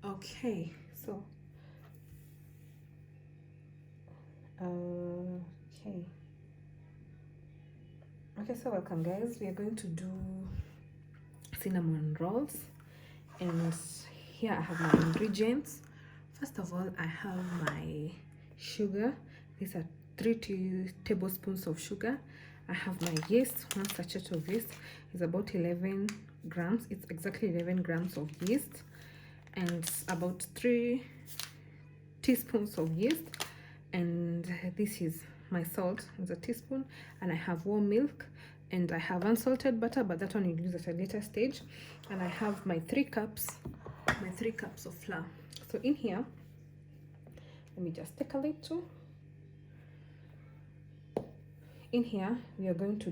Okay, so okay. Okay, so welcome guys. We are going to do cinnamon rolls, and here I have my ingredients. First of all, I have my sugar. These are 3 tablespoons of sugar. I have my yeast. 1 sachet of yeast is about 11 grams. It's exactly 11 grams of yeast, and about 3 teaspoons of yeast. And this is my salt, is a teaspoon, and I have warm milk, and I have unsalted butter, but that one you'll use at a later stage. And I have my 3 cups of flour. So in here, let me just take a little. In here, we are going to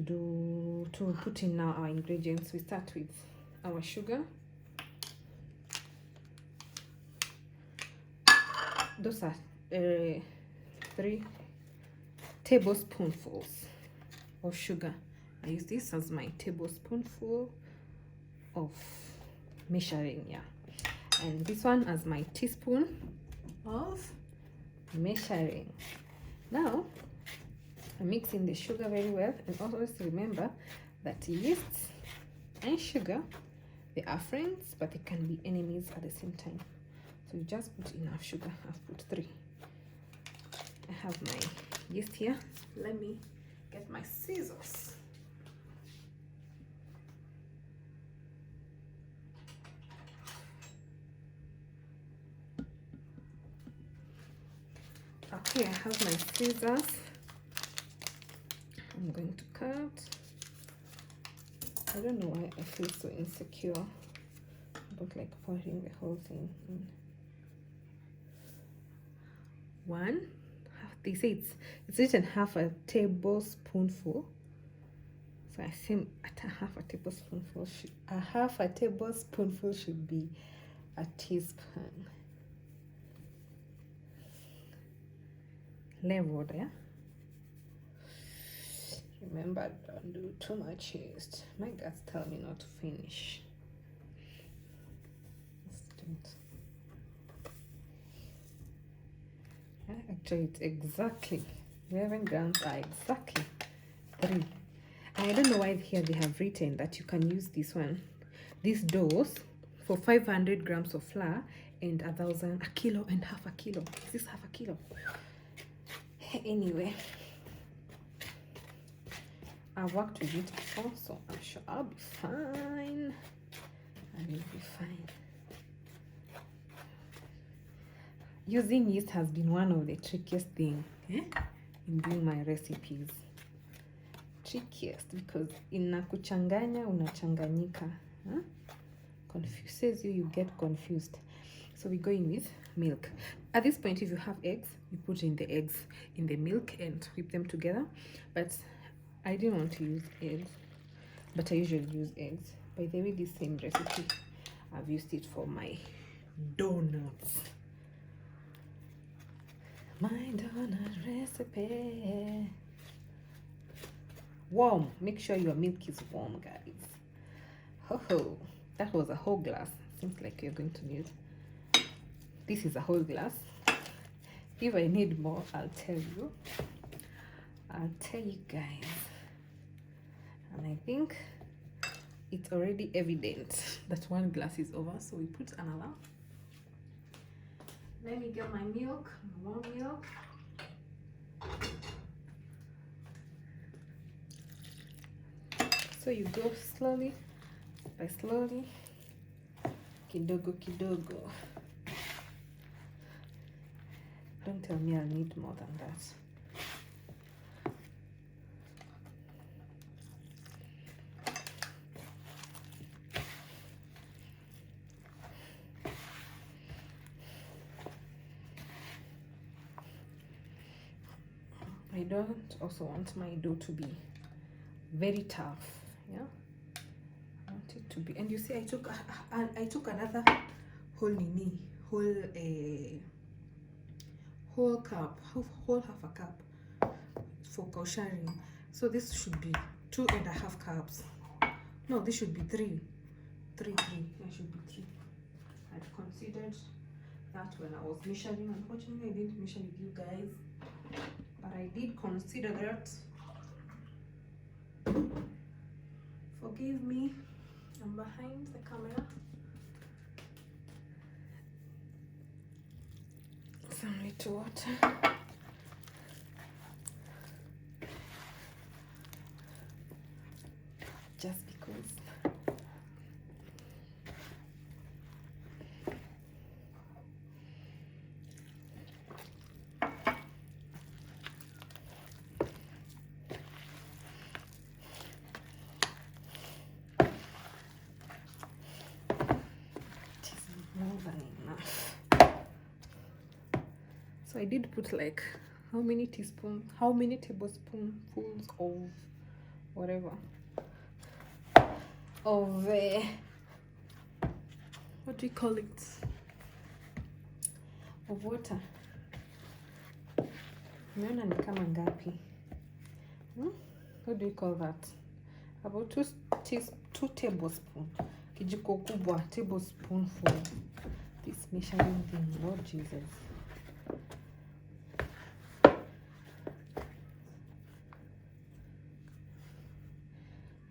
put in now our ingredients. We start with our sugar. Those are 3 tablespoonfuls of sugar. I use this as my tablespoonful of measuring, yeah, and this one as my teaspoon of measuring. Now I'm mixing the sugar very well, and always remember that yeast and sugar, they are friends, but they can be enemies at the same time. So you just put enough sugar. I've put 3. I have my yeast here. Let me get my scissors. Okay, I have my scissors. I'm going to cut. I don't know why I feel so insecure about like pouring the whole thing in. 1, they say it's written half a tablespoonful, so I assume at a half a tablespoonful should be a teaspoon. Leveled, yeah. Remember, don't do too much yeast. My guts tell me not to finish. Actually, it's exactly 11 grams are exactly 3. I don't know why here they have written that you can use this dose for 500 grams of flour and a kilo and half a kilo. Is this half a kilo? Anyway, I've worked with it before, so I'm sure I'll be fine. I will be fine. Using yeast has been one of the trickiest things in doing my recipes. Trickiest because inakuchanganya, unachanganyika. Confuses you, you get confused. So we're going with milk. At this point, if you have eggs, you put in the eggs in the milk and whip them together. But I didn't want to use eggs, but I usually use eggs. By the way, this same recipe, I've used it for my donuts. My donut recipe. Warm. Make sure your milk is warm, guys. Ho, that was a whole glass. Seems like you're going to need. This is a whole glass. If I need more, I'll tell you. I'll tell you guys. And I think it's already evident that 1 glass is over, so we put another. Let me get my milk, my warm milk. So you go slowly by slowly, kidogo kidogo. Don't tell me I'll need more than that. I don't also want my dough to be very tough, yeah. I want it to be, and you see, I took another whole half a cup for kosharing. So this should be 2.5 cups. No, this should be 3. It should be 3. I've considered that when I was measuring. Unfortunately, I didn't measure with you guys, but I did consider that. Forgive me, I'm behind the camera. Some little water. Just because. More than enough. So I did put like how many tablespoonfuls of whatever of what do you call it, of water. Umeona ni kama ngapi? What do you call that? About 2 tablespoons. Kijiko kubwa, tablespoonful. This measuring thing, Lord Jesus.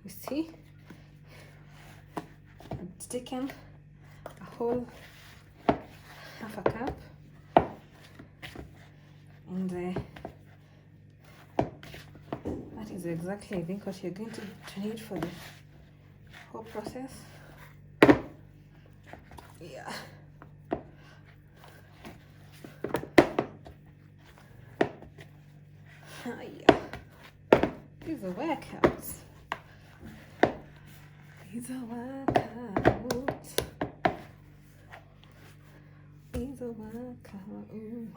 You see, it's taken a whole half a cup, and that is exactly, I think, what you're going to need for the whole process. Yeah. Yeah. These are workouts. These are workouts. These are workouts.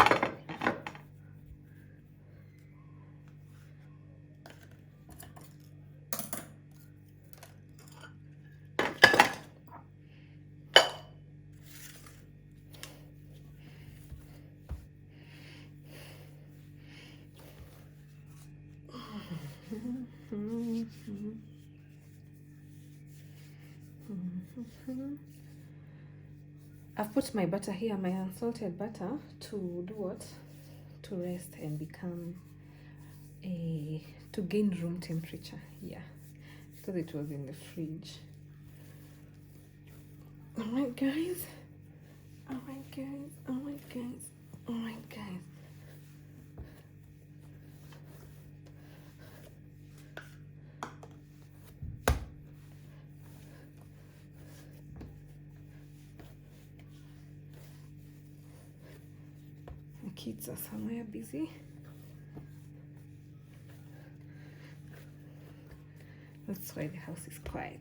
I've put my butter here, my unsalted butter, to do what? To rest and become to gain room temperature. Yeah, because it was in the fridge. Alright guys. Alright guys. Alright guys. Alright guys. The kids are somewhere busy. That's why the house is quiet.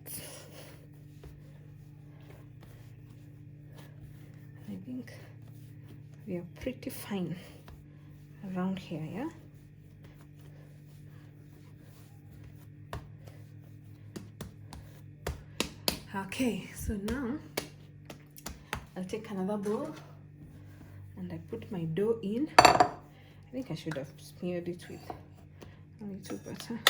I think we are pretty fine around here, yeah? Okay, so now I'll take another bowl and I put my dough in. I think I should have smeared it with a little butter.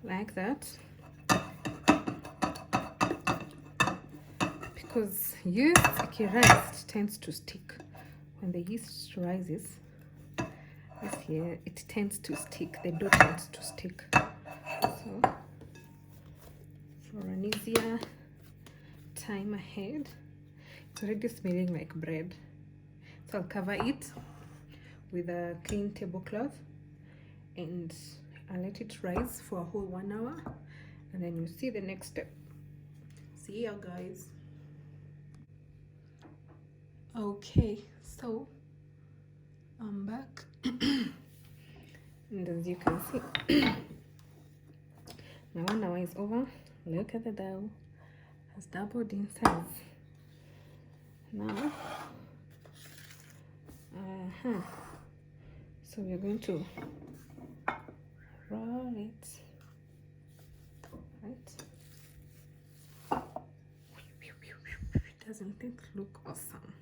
Like that, because yeast ikirises tends to stick. When the yeast rises, this here, it tends to stick. The dough tends to stick. So for an easier time ahead, it's already smelling like bread. So I'll cover it with a clean tablecloth and I'll let it rise for a whole 1 hour, and then you'll see the next step. See ya guys. Okay, so I'm back. And as you can see, my 1 hour is over. Look at the dough, has doubled in size. Now so we're going to roll it, right? It Doesn't it look awesome?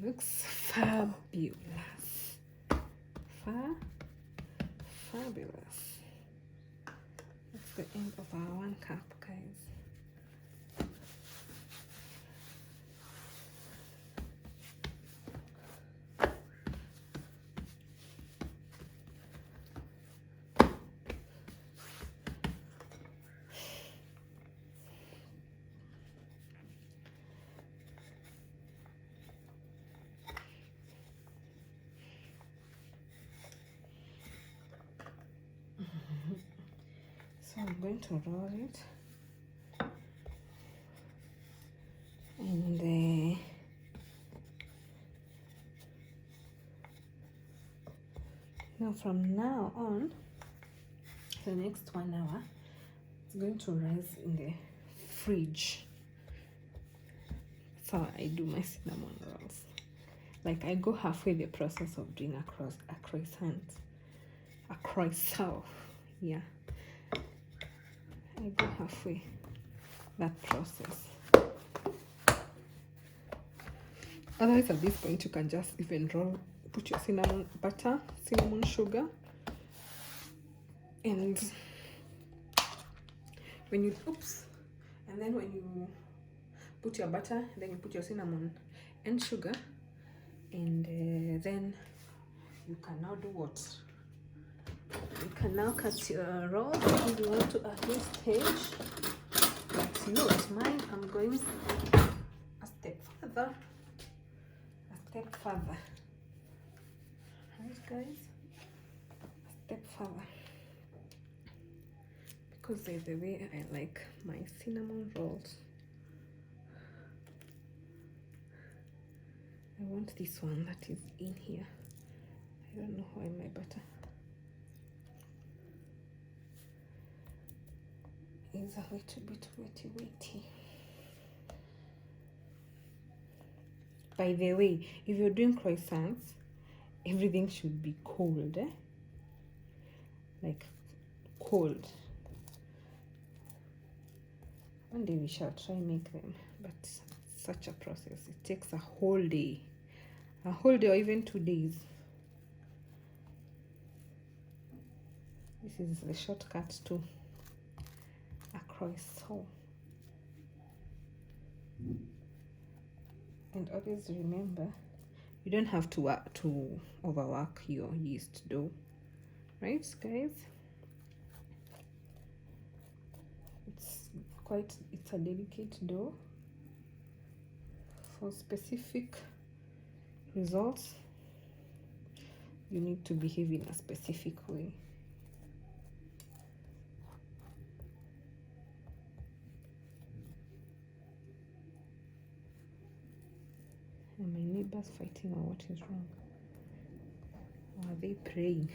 Looks fabulous. Fabulous. That's the end of our one cup, guys. So I'm going to roll it, and now from now on, the next 1 hour, it's going to rise in the fridge. So I do my cinnamon rolls. Like, I go halfway the process of doing a croissant. Yeah. I go halfway that process. Otherwise, at this point, you can just even roll, put your cinnamon butter, cinnamon sugar, and when you put your butter, then you put your cinnamon and sugar, and then you can now do what? You can now cut your roll if you want to at this stage. But not mine. I'm going a step further. Right, guys? A step further. Because there's the way I like my cinnamon rolls. I want this one that is in here. I don't know why my butter is a little bit weighty. By the way, if you're doing croissants, everything should be cold, like cold. One day we shall try make them, but such a process. It takes a whole day or even 2 days. This is the shortcut to a croissant. And always remember, you don't have to overwork your yeast dough, right, guys? It's a delicate dough. For specific results, you need to behave in a specific way. And my neighbors fighting, or what is wrong? Or are they praying?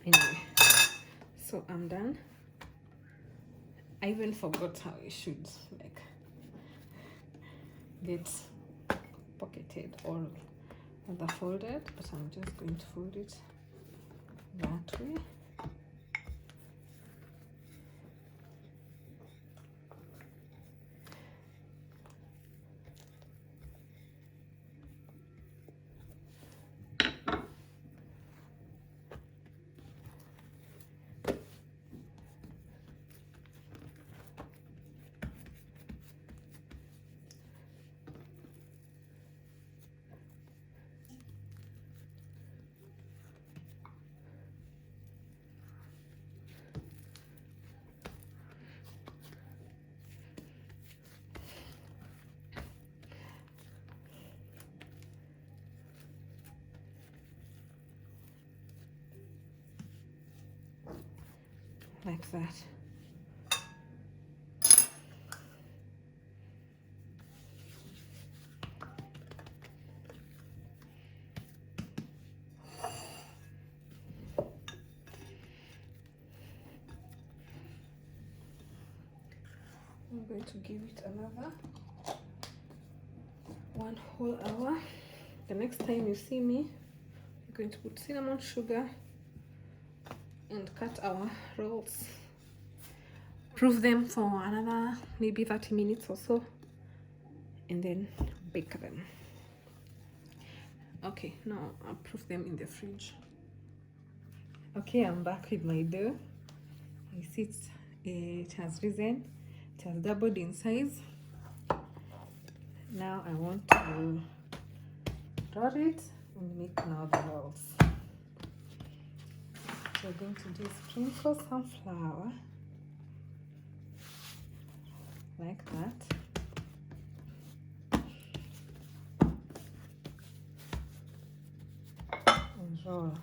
Anyway, so I'm done. I even forgot how it should like get pocketed or rather folded, but I'm just going to fold it that way. Like that. I'm going to give it another 1 whole hour. The next time you see me, I'm going to put cinnamon sugar and cut our rolls. Proof them for another maybe 30 minutes or so, and then bake them. Okay, now I'll proof them in the fridge. Okay, I'm back with my dough. You see it has risen, it has doubled in size. Now I want to roll it and make now the rolls. So we're going to do sprinkle some flour like that. And roll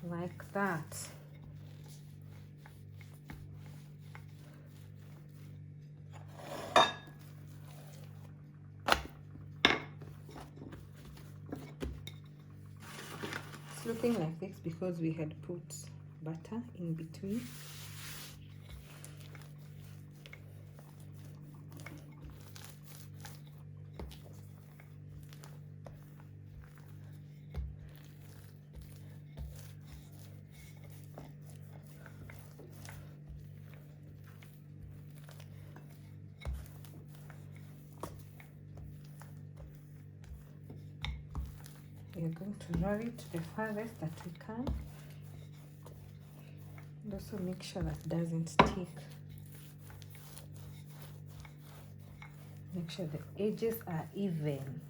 like that. It's looking like this because we had put butter in between. We're going to roll it to the farthest that we can, and also make sure that it doesn't stick. Make sure the edges are even.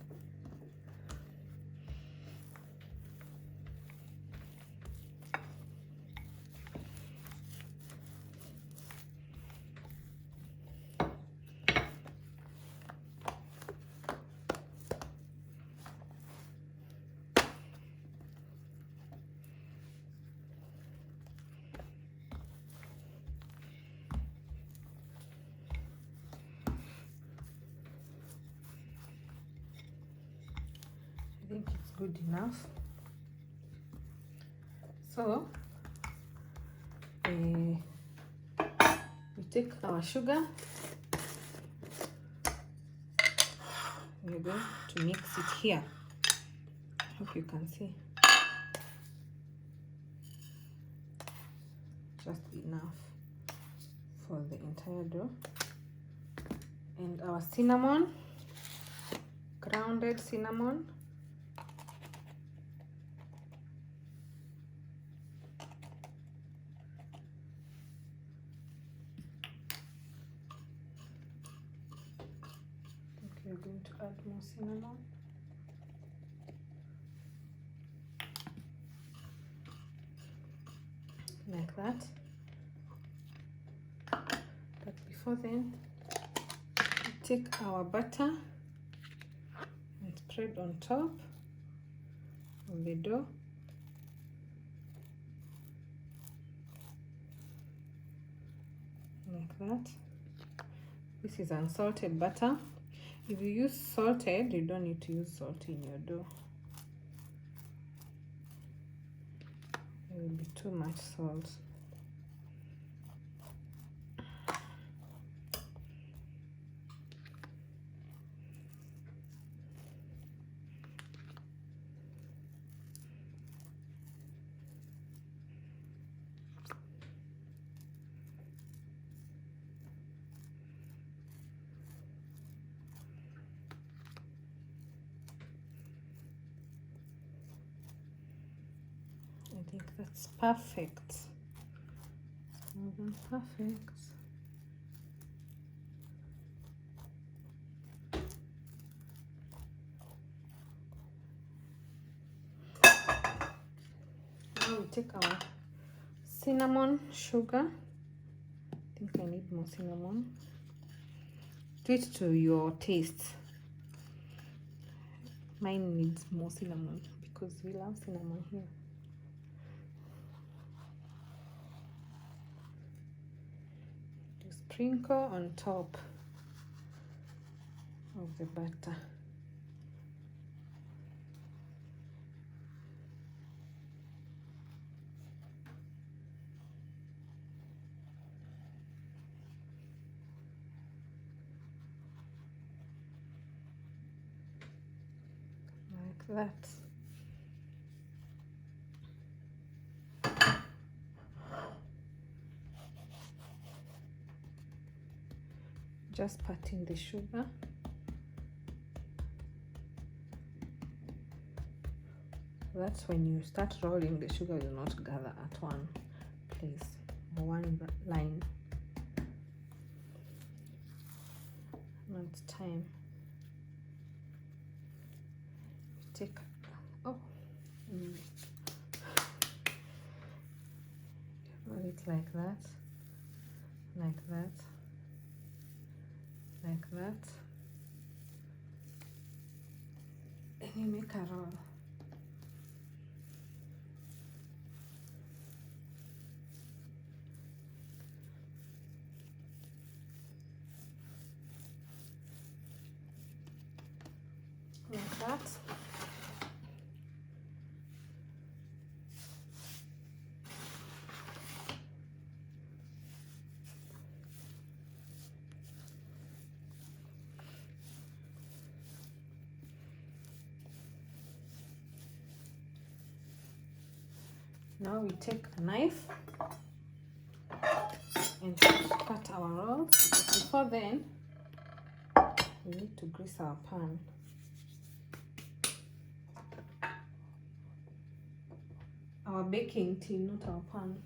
I think it's good enough. So we take our sugar. We're going to mix it here. I hope you can see. Just enough for the entire dough. And our cinnamon, grounded cinnamon. We're going to add more cinnamon. Like that. But before then, we take our butter and spread on top of the dough. Like that. This is unsalted butter. If you use salted, you don't need to use salt in your dough. There will be too much salt. I think that's perfect. More than perfect. Now we take our cinnamon sugar. I think I need more cinnamon. Do it to your taste. Mine needs more cinnamon because we love cinnamon here. Sprinkle on top of the butter. Like that. just patting the sugar. That's when you start rolling, the sugar will not gather at one place or one line. Now it's time. Take, roll it like that, like that, like that, and you make a roll. Like that. Now we take a knife and cut our rolls. But before then, we need to grease our pan. Our baking tin, not our pan.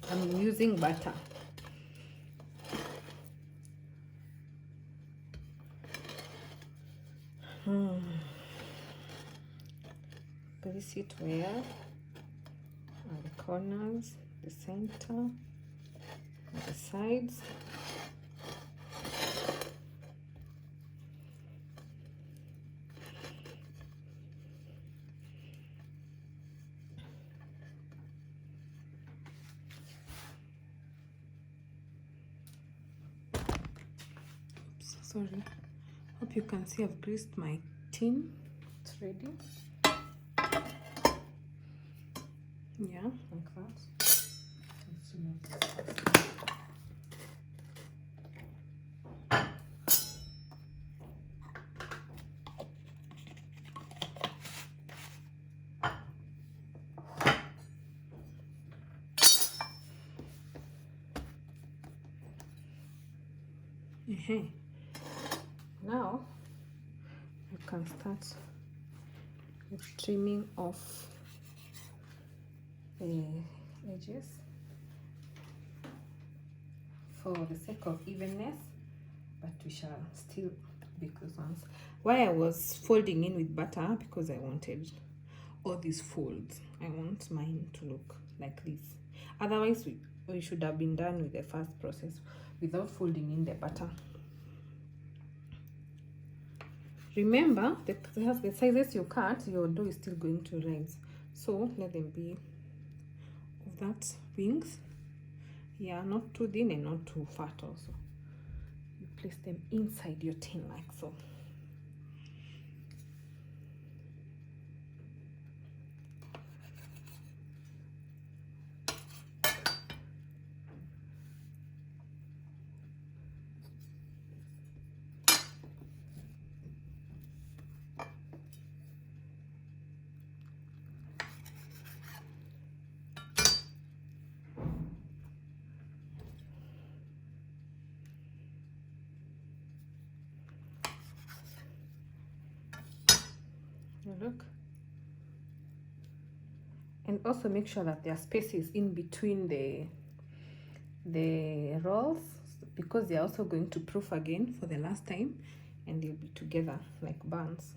I'm using butter. Place it where? On the corners, the center, the sides. Oops, sorry. Hope you can see I've greased my tin. It's ready. Yeah, like that. Let's make this. Now you can start with trimming off the edges for the sake of evenness, but we shall still bake those ones. Why I was folding in with butter, because I wanted all these folds. I want mine to look like this. Otherwise we should have been done with the first process without folding in the butter. Remember, the sizes you cut, your dough is still going to rise. So let them be of that wings. Yeah, not too thin and not too fat also. You place them inside your tin like so. Look, and also make sure that there are spaces in between the rolls, because they are also going to proof again for the last time, and they'll be together like buns.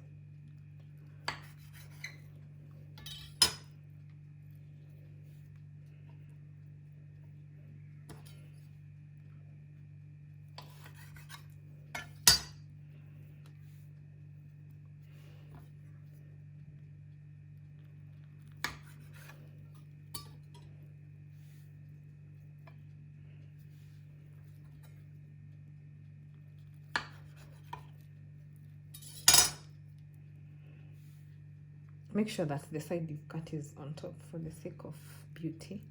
Make sure that the side you've cut is on top for the sake of beauty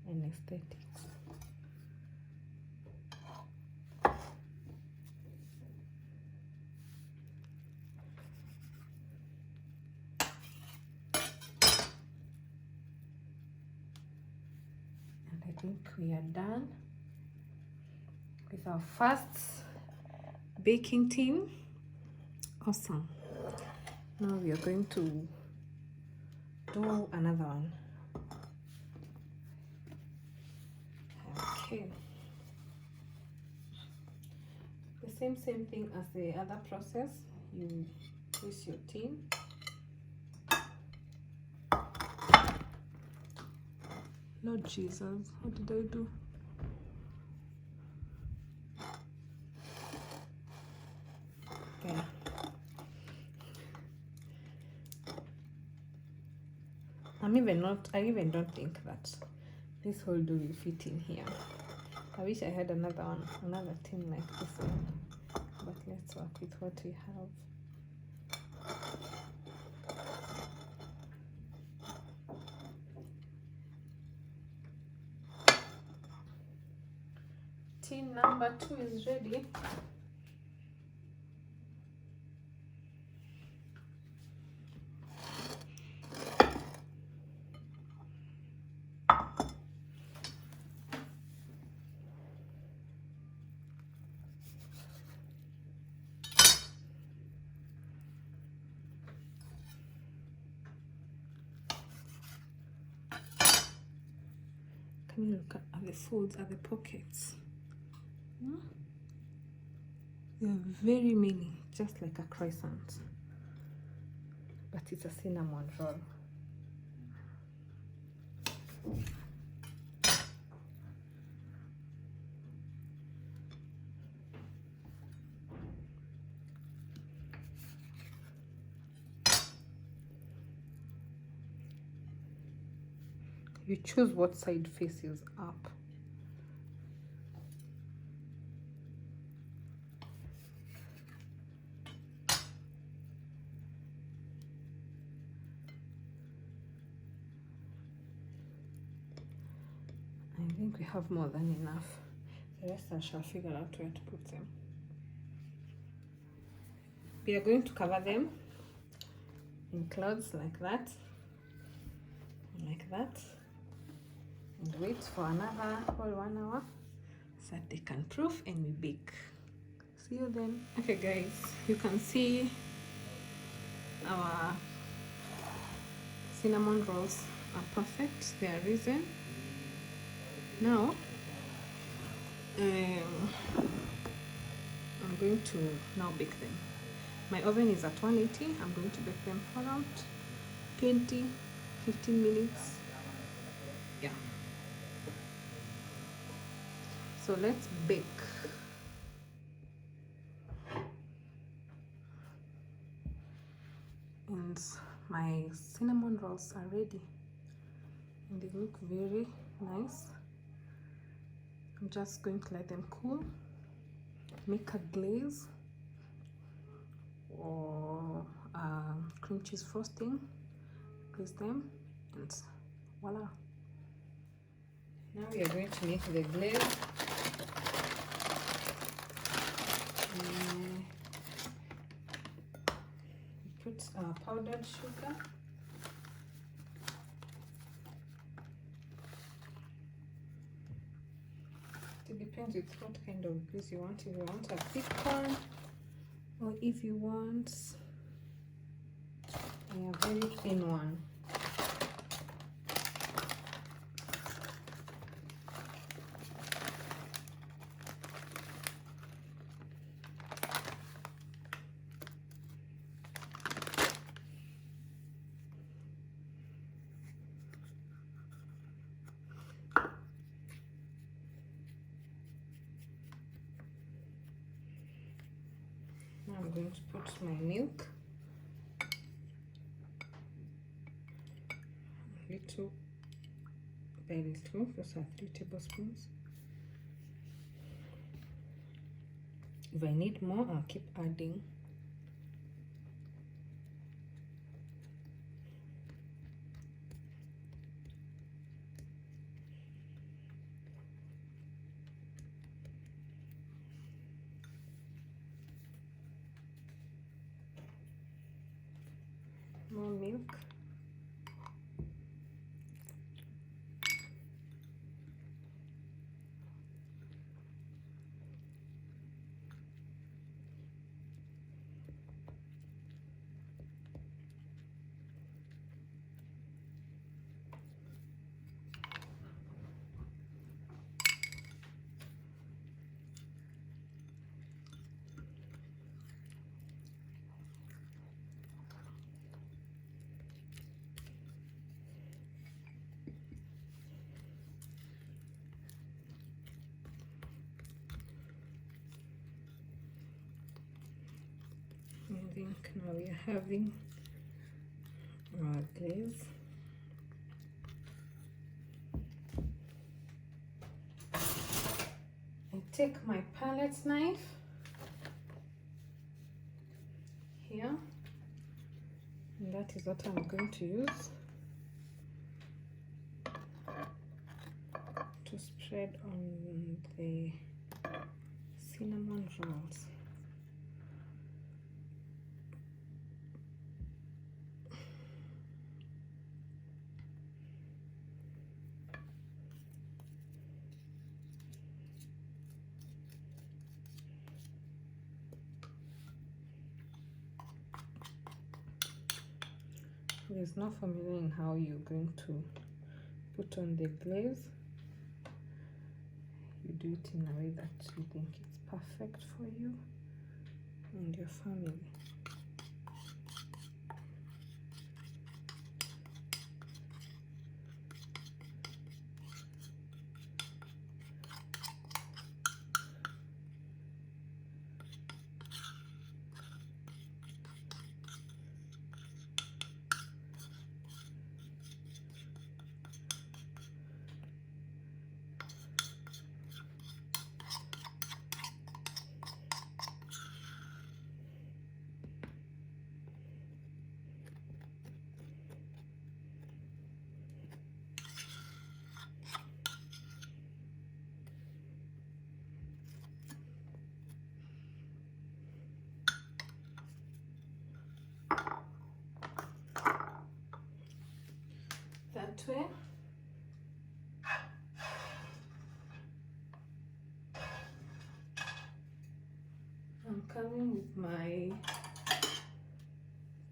and aesthetics. I think we are done with our first baking tin. Awesome. Now we are going to do another one. Okay. The same thing as the other process. You twist your tin. Lord Jesus, what did I do? There. I even don't think that this whole dough will fit in here. I wish I had another tin like this one. But let's work with what we have. Tin number 2 is ready. Can you look at the folds, at the pockets? There are very many, just like a croissant, but it's a cinnamon roll. You choose what side faces up. I think we have more than enough. The rest I shall figure out where to put them. We are going to cover them in cloths like that, and wait for another whole 1 hour so that they can proof and we bake. See you then. Okay guys, you can see our cinnamon rolls are perfect. They are risen. Now I'm going to now bake them. My oven is at 180. I'm going to bake them for around 15 minutes. Yeah. So let's bake. And my cinnamon rolls are ready. And they look very nice. I'm just going to let them cool. Make a glaze or cream cheese frosting, glaze them, and voila. Now we are going to make the glaze. Put powdered sugar. It depends with what kind of glaze you want. If you want a thick one, or if you want a very thin one. Now I'm going to put my milk. Little by little, those are 3 tablespoons. If I need more, I'll keep adding. More milk. think now we are having our glaze. I take my palette knife here, and that is what I'm going to use to spread on the cinnamon rolls. There's no formula in how you're going to put on the glaze. You do it in a way that you think it's perfect for you and your family. That way. I'm coming with my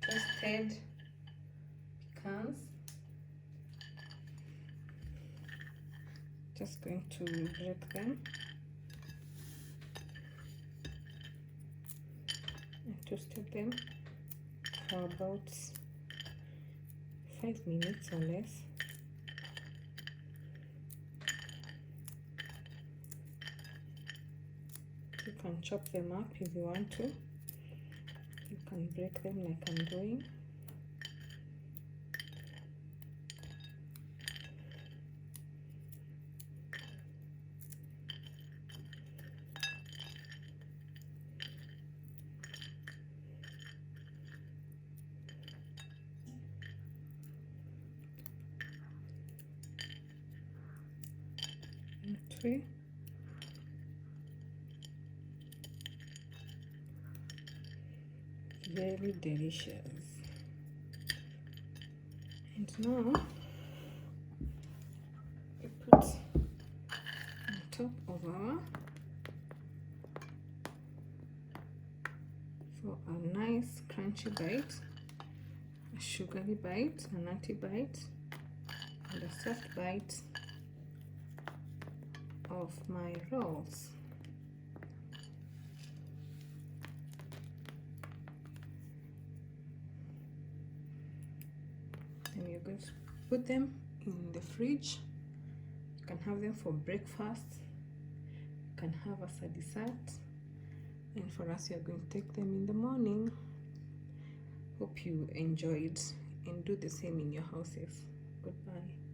toasted pecans. Just going to break them. I toasted them for about 5 minutes or less. You can chop them up if you want to. You can break them like I'm doing. That way. Very delicious. And now we put on top of our, for a nice crunchy bite, a sugary bite, a nutty bite, and a soft bite of my rolls. And you're going to put them in the fridge. You can have them for breakfast, you can have as a dessert, and for us, you're going to take them in the morning. Hope you enjoyed, and do the same in your houses. Goodbye.